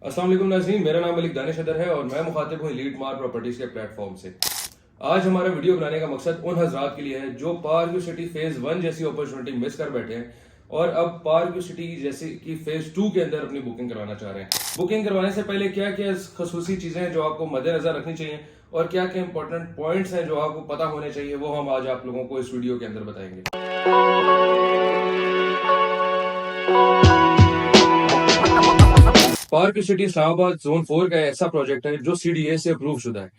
अस्सलाम वालेकुम नाज़रीन, मेरा नाम मलिक दानिश अदर है और मैं मुखातिब हूँ एलीट मार प्रॉपर्टीज के प्लेटफॉर्म से। आज हमारा वीडियो बनाने का मकसद उन हजरात के लिए है जो पार्क सिटी फेज 1 जैसी अपॉर्चुनिटी मिस कर बैठे हैं और अब पार्क सिटी जैसे कि फेज 2 के अंदर अपनी बुकिंग करवाना चाह रहे हैं। बुकिंग करवाने से पहले क्या क्या खसूसी चीजें हैं जो आपको मद्देनजर रखनी चाहिए और क्या क्या इंपॉर्टेंट पॉइंट्स हैं जो आपको पता होने चाहिए, वो हम आज आप लोगों को इस वीडियो के अंदर बताएंगे। पार्क सिटी इस्लामाबाद जोन 4 का ऐसा प्रोजेक्ट है जो सीडीए से अप्रूव शुदा है।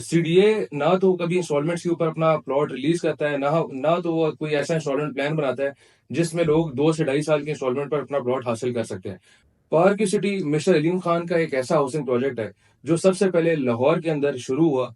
सीडीए ना तो कभी इंस्टॉलमेंट्स के ऊपर अपना प्लॉट रिलीज करता है, ना तो वो कोई ऐसा इंस्टॉलमेंट प्लान बनाता है जिसमें लोग 2 से 2.5 साल के इंस्टॉलमेंट पर अपना प्लॉट हासिल कर सकते हैं। Park city mister Aleem Khan का एक ऐसा हाउसिंग प्रोजेक्ट है जो सबसे पहले लाहौर के अंदर शुरू हुआ।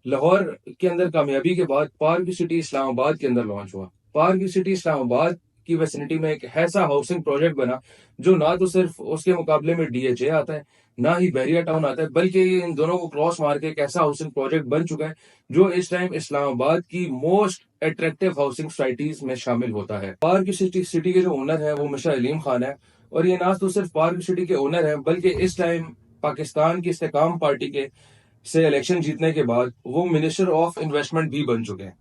लाहौर के अंदर कामयाबी के बाद पार्क सिटी इस्लामाबाद के अंदर लॉन्च हुआ। पार्क सिटी इस्लामाबाद की वेसिनिटी में एक ऐसा हाउसिंग प्रोजेक्ट बना जो ना तो सिर्फ उसके मुकाबले में डीएचए आता है, ना ही बहरिया टाउन आता है, बल्कि ये इन दोनों को क्रॉस मार के एक ऐसा हाउसिंग प्रोजेक्ट बन चुका है जो इस टाइम इस्लामाबाद की मोस्ट अट्रैक्टिव हाउसिंग सोसाइटीज में शामिल होता है। पार्क सिटी के जो ओनर है वो मिस्टर अलीम खान है और ये ना तो सिर्फ पार्क सिटी के ओनर है बल्कि इस टाइम पाकिस्तान की इस्तेकाम पार्टी के से इलेक्शन जीतने के बाद वो मिनिस्टर ऑफ इन्वेस्टमेंट भी बन चुके हैं।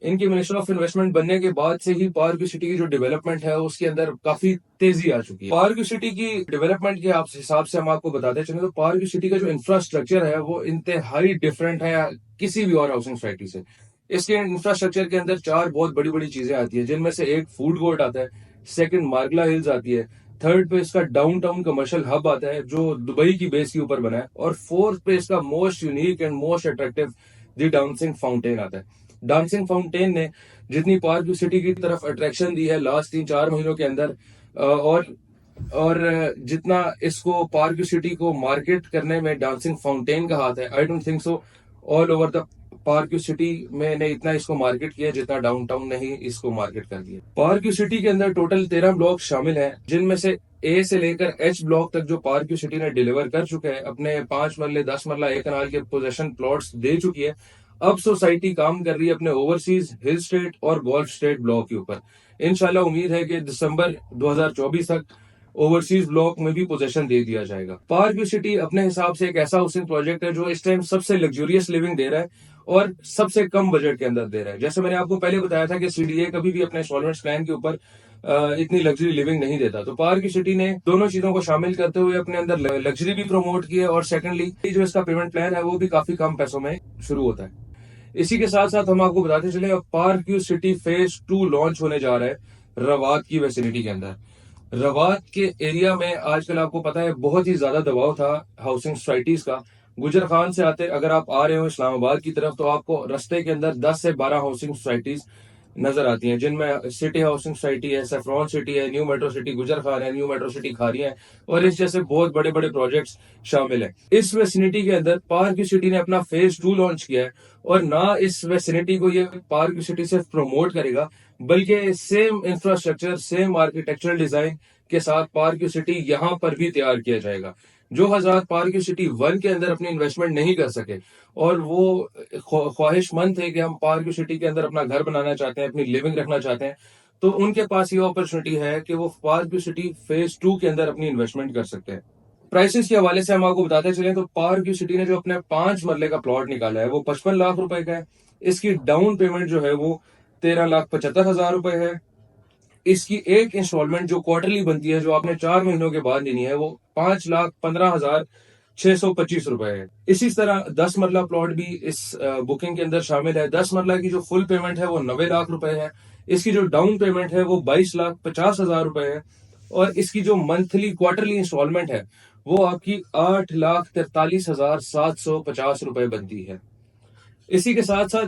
इनके मिनिस्टर ऑफ इन्वेस्टमेंट बनने के बाद से ही पार्क सिटी की जो डेवलपमेंट है उसके अंदर काफी तेजी आ चुकी है। पार्क सिटी की डेवलपमेंट के हिसाब से हम आपको बताते चले तो पार्क सिटी का जो इंफ्रास्ट्रक्चर है वो इंतहाई डिफरेंट है किसी भी और हाउसिंग सोसाइटी से। इसके इंफ्रास्ट्रक्चर के अंदर 4 बहुत बड़ी बड़ी चीजें आती है, जिनमें से एक फूड कोर्ट आता है, सेकंड मार्गला हिल्स आती है, थर्ड पे इसका डाउनटाउन कमर्शियल हब आता है जो दुबई की बेस के ऊपर बना है, और फोर्थ पे इसका most unique and most attractive the dancing fountain आता है। डांसिंग फाउंटेन ने जितनी पार्क सिटी की तरफ अट्रैक्शन दी है लास्ट 3-4 महीनों के अंदर, और जितना इसको पार्क सिटी को मार्केट करने में डांसिंग फाउंटेन का हाथ है, I don't think so all over the park city में ने इतना इसको मार्केट किया जितना डाउनटाउन ने ही इसको मार्केट कर दिया। पार्क सिटी के अंदर टोटल 13 ब्लॉक शामिल हैं, जिनमें से ए से लेकर एच ब्लॉक तक जो पार्क सिटी ने डिलीवर कर चुके हैं, अपने 5 मरले 10 मरला 1 कनाल के पोजेशन प्लॉट्स दे चुकी है। अब सोसाइटी काम कर रही है अपने ओवरसीज हिल स्टेट और गोल्फ स्टेट ब्लॉक के ऊपर। इंशाल्लाह उम्मीद है कि दिसंबर 2024 तक ओवरसीज ब्लॉक में भी पोजेशन दे दिया जाएगा। पार्क सिटी अपने हिसाब से एक ऐसा हाउसिंग प्रोजेक्ट है जो इस टाइम सबसे लग्जूरियस लिविंग दे रहा है और सबसे कम बजट के अंदर दे रहा है। जैसे मैंने आपको पहले बताया था कि सीडीए कभी भी अपने इंस्टॉलमेंट प्लान के ऊपर इतनी लग्जरी लिविंग नहीं देता, तो पार्क सिटी ने दोनों चीजों को शामिल करते हुए अपने अंदर लग्जरी भी प्रमोट की है और सेकंडली जो इसका पेमेंट प्लान है वो भी काफी कम पैसों में शुरू होता है। इसी के साथ साथ हम आपको बताते चले अब पार्क सिटी फेज 2 लॉन्च होने जा रहा है रवात की वेसिनिटी के अंदर। रवात के एरिया में आजकल आपको पता है बहुत ही ज्यादा दबाव था हाउसिंग सोसाइटीज का। गुजर खान से आते अगर आप आ रहे हो इस्लामाबाद की तरफ तो आपको रास्ते के अंदर 10 से 12 हाउसिंग सोसाइटीज नजर आती हैं, जिनमें सिटी हाउसिंग सोसाइटी है, सेफ्रॉन सिटी है, न्यू मेट्रो सिटी गुजर खान है, न्यू मेट्रो सिटी खारिया है और इस जैसे बहुत बड़े बड़े प्रोजेक्ट्स शामिल हैं। इस वेसिनिटी के अंदर पार्क सिटी ने अपना फेज 2 लॉन्च किया है और ना इस वेसिनिटी को ये पार्क सिटी सिर्फ प्रमोट करेगा बल्कि same infrastructure same architectural design के साथ पार्क सिटी यहाँ पर भी तैयार किया जाएगा। जो हजरात पार्क सिटी 1 के अंदर अपनी इन्वेस्टमेंट नहीं कर सके और वो ख्वाहिशमंद थे कि हम पार्क सिटी के अंदर अपना घर बनाना चाहते हैं, अपनी लिविंग रखना चाहते हैं, तो उनके पास ये अपॉर्चुनिटी है कि वो पार्क सिटी फेज 2 के अंदर अपनी इन्वेस्टमेंट कर सकते हैं। प्राइसेस के हवाले से हम आपको बताते चले तो पार्क सिटी ने जो अपने 5 मरले का प्लॉट निकाला है वो 55 लाख रुपए का है। इसकी डाउन पेमेंट जो है वो 13,75,000 रुपए है। इसकी एक इंस्टॉलमेंट जो क्वार्टरली बनती है, जो आपने 4 महीनों के बाद देनी है, वो 5,15,625 रुपए है। इसी तरह 10 मरला प्लॉट भी इस बुकिंग के अंदर शामिल है। 10 मरला की जो फुल पेमेंट है वो 90 लाख रुपए है। इसकी जो डाउन पेमेंट है वो 22,50,000 रुपए है और इसकी जो मंथली क्वार्टरली इंस्टॉलमेंट है वो आपकी 8,43,750 रुपए बनती है। इसी के साथ साथ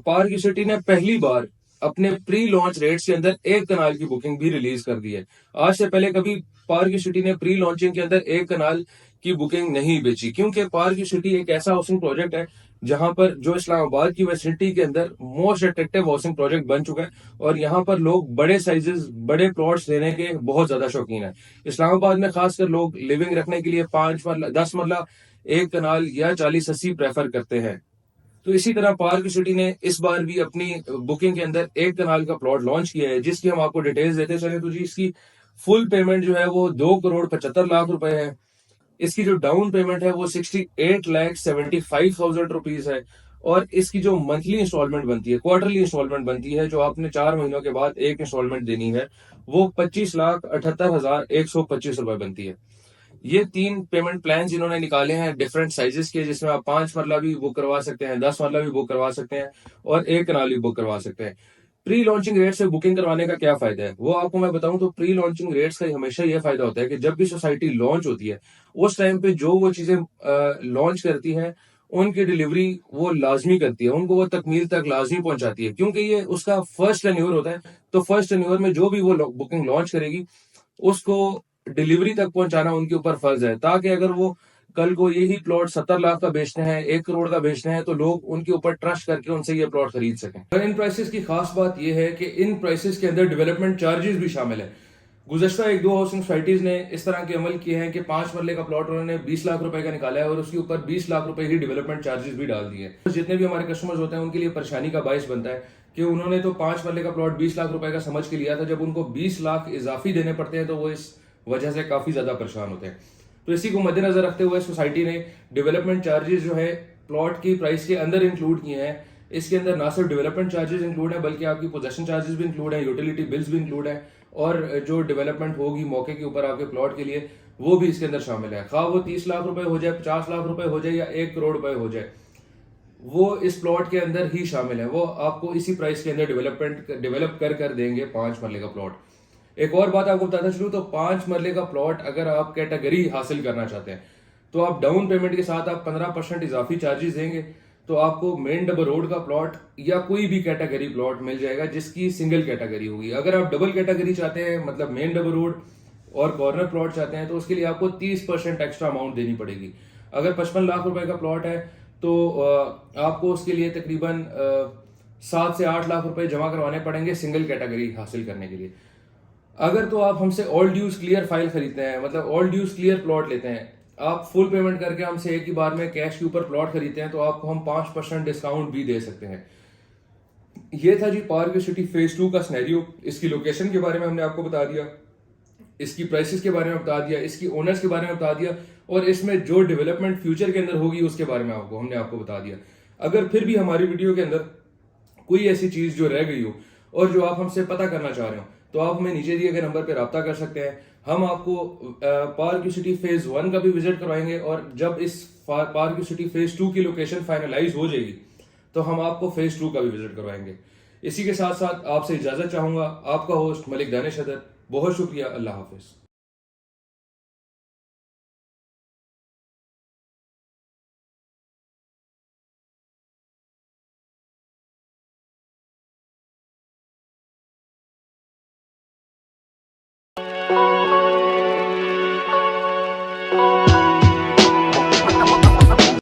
पार्क सिटी ने पहली बार अपने प्री लॉन्च रेट्स के अंदर 1 कनाल की बुकिंग भी रिलीज कर दी है। आज से पहले कभी पार्क सिटी ने प्री लॉन्चिंग के अंदर 1 कनाल की बुकिंग नहीं बेची, क्योंकि पार्क सिटी एक ऐसा हाउसिंग प्रोजेक्ट है जहां पर जो इस्लामाबाद की वेसिनिटी के अंदर मोस्ट अट्रैक्टिव हाउसिंग प्रोजेक्ट बन चुका है और यहाँ पर लोग बड़े साइजेस बड़े प्लॉट्स लेने के बहुत ज्यादा शौकीन है। इस्लामाबाद में खासकर लोग लिविंग रखने के लिए 5 मरला 10 मरला 1 कनाल या 40-80 प्रेफर करते हैं। तो इसी तरह पार्क सिटी ने इस बार भी अपनी बुकिंग के अंदर 1 कनाल का प्लॉट लॉन्च किया है, जिसकी हम आपको डिटेल्स देते चले तो जी इसकी फुल पेमेंट जो है वो 2,75,00,000 रुपए है। इसकी जो डाउन पेमेंट है वो 68,75,000 रुपीज है। और इसकी जो मंथली इंस्टॉलमेंट बनती है, क्वार्टरली इंस्टॉलमेंट बनती है, जो आपने 4 महीनों के बाद एक इंस्टॉलमेंट देनी है, वो 25,78,125 रुपए बनती है। ये 3 पेमेंट प्लान इन्होंने निकाले हैं डिफरेंट साइजेस के, जिसमें आप 5 मरला भी बुक करवा सकते हैं, 10 मरला भी बुक करवा सकते हैं, और 1 कनाल भी बुक करवा सकते हैं। प्री लॉन्चिंग रेट से बुकिंग करवाने का क्या फायदा है वो आपको मैं बताऊं तो प्री लॉन्चिंग रेट्स का हमेशा ये फायदा होता है कि जब भी सोसाइटी लॉन्च होती है, उस टाइम पे जो वो चीजें लॉन्च करती है, उनकी डिलीवरी वो लाजमी करती है, उनको वो तकमील तक लाजमी पहुंचाती है, क्योंकि ये उसका फर्स्ट टेन्योर होता है। तो फर्स्ट टेन्योर में जो भी वो बुकिंग लॉन्च करेगी, उसको डिलीवरी तक पहुंचाना उनके ऊपर फर्ज है, ताकि अगर वो कल को यही प्लॉट 70 लाख का बेचते हैं, 1 करोड़ का बेचते हैं, तो लोग उनके ऊपर ट्रस्ट करके उनसे ये प्लॉट खरीद सकें। और इन प्राइसेस की खास बात यह है कि इन प्राइसेस के अंदर डेवलपमेंट चार्जेस भी शामिल है। गुज़श्ता 1-2 हाउसिंग सोसाइटीज ने इस तरह के अमल किए हैं कि 5 मरले का प्लॉट उन्होंने 20 लाख रुपए का निकाला है और उसके ऊपर 20 लाख रुपए ही डेवलपमेंट चार्जेस भी डाल दिए। तो जितने भी हमारे कस्टमर्स होते हैं उनके लिए परेशानी का बायस बनता है कि उन्होंने तो 5 मरले का प्लॉट 20 लाख रुपए का समझ के लिया था, जब उनको 20 लाख इजाफी देने पड़ते हैं तो वो इस वजह से काफी ज्यादा परेशान होते हैं। तो इसी को मद्देनजर रखते हुए सोसाइटी ने डेवलपमेंट चार्जेस जो है प्लॉट की प्राइस के अंदर इंक्लूड किए हैं। इसके अंदर ना सिर्फ डेवलपमेंट चार्जेस इंक्लूड है, बल्कि आपकी पोजेशन चार्जेस भी इंक्लूड है, यूटिलिटी बिल्स भी इंक्लूड है, और जो डेवलपमेंट होगी मौके के ऊपर आपके प्लॉट के लिए, वो भी इसके अंदर शामिल है। खा वो 30 लाख रुपए हो जाए, 50 लाख रुपए हो जाए, या 1 करोड़ रुपए हो जाए, वो इस प्लॉट के अंदर ही शामिल है। वो आपको इसी प्राइस के अंदर डेवलप कर कर देंगे 5 मरले का प्लॉट। एक और बात आपको बताता चलूं तो 5 मरले का प्लॉट अगर आप कैटेगरी हासिल करना चाहते हैं, तो आप डाउन पेमेंट के साथ आप 15% इजाफी चार्जेस देंगे, तो आपको मेन डबल रोड का प्लॉट या कोई भी कैटेगरी प्लॉट मिल जाएगा जिसकी सिंगल कैटेगरी होगी। अगर आप डबल कैटेगरी चाहते हैं, मतलब मेन डबल रोड और कॉर्नर प्लॉट चाहते हैं, तो उसके लिए आपको 30% एक्स्ट्रा अमाउंट देनी पड़ेगी। अगर 55 लाख रुपए का प्लॉट है, तो आपको उसके लिए तकरीबन 7 से 8 लाख रुपए जमा करवाने पड़ेंगे सिंगल कैटेगरी हासिल करने के लिए। अगर तो आप हमसे ऑल ड्यूज क्लियर फाइल खरीदते हैं, मतलब ऑल ड्यूज क्लियर प्लॉट लेते हैं, आप फुल पेमेंट करके हमसे एक ही बार में कैश के ऊपर प्लॉट खरीदते हैं, तो आपको हम 5% डिस्काउंट भी दे सकते हैं। ये था जी पार्क सिटी फेज 2 का सिनेरियो। इसकी लोकेशन के बारे में हमने आपको बता दिया, इसकी प्राइसेस के बारे में बता दिया, इसकी ओनर्स के बारे में बता दिया, और इसमें जो डेवलपमेंट फ्यूचर के अंदर होगी उसके बारे में हमने आपको बता दिया। अगर फिर भी हमारी वीडियो के अंदर कोई ऐसी चीज जो रह गई हो और जो आप हमसे पता करना चाह रहे हो, तो आप हमें नीचे दिए गए नंबर पर रब्ता कर सकते हैं। हम आपको पार्क सिटी फेज 1 का भी विजिट करवाएंगे, और जब इस पार्क सिटी फेज 2 की लोकेशन फाइनलाइज हो जाएगी, तो हम आपको फेज 2 का भी विजिट करवाएंगे। इसी के साथ साथ आपसे इजाजत चाहूंगा। आपका होस्ट मलिक दानिश अदर, बहुत शुक्रिया। अल्लाह हाफिज।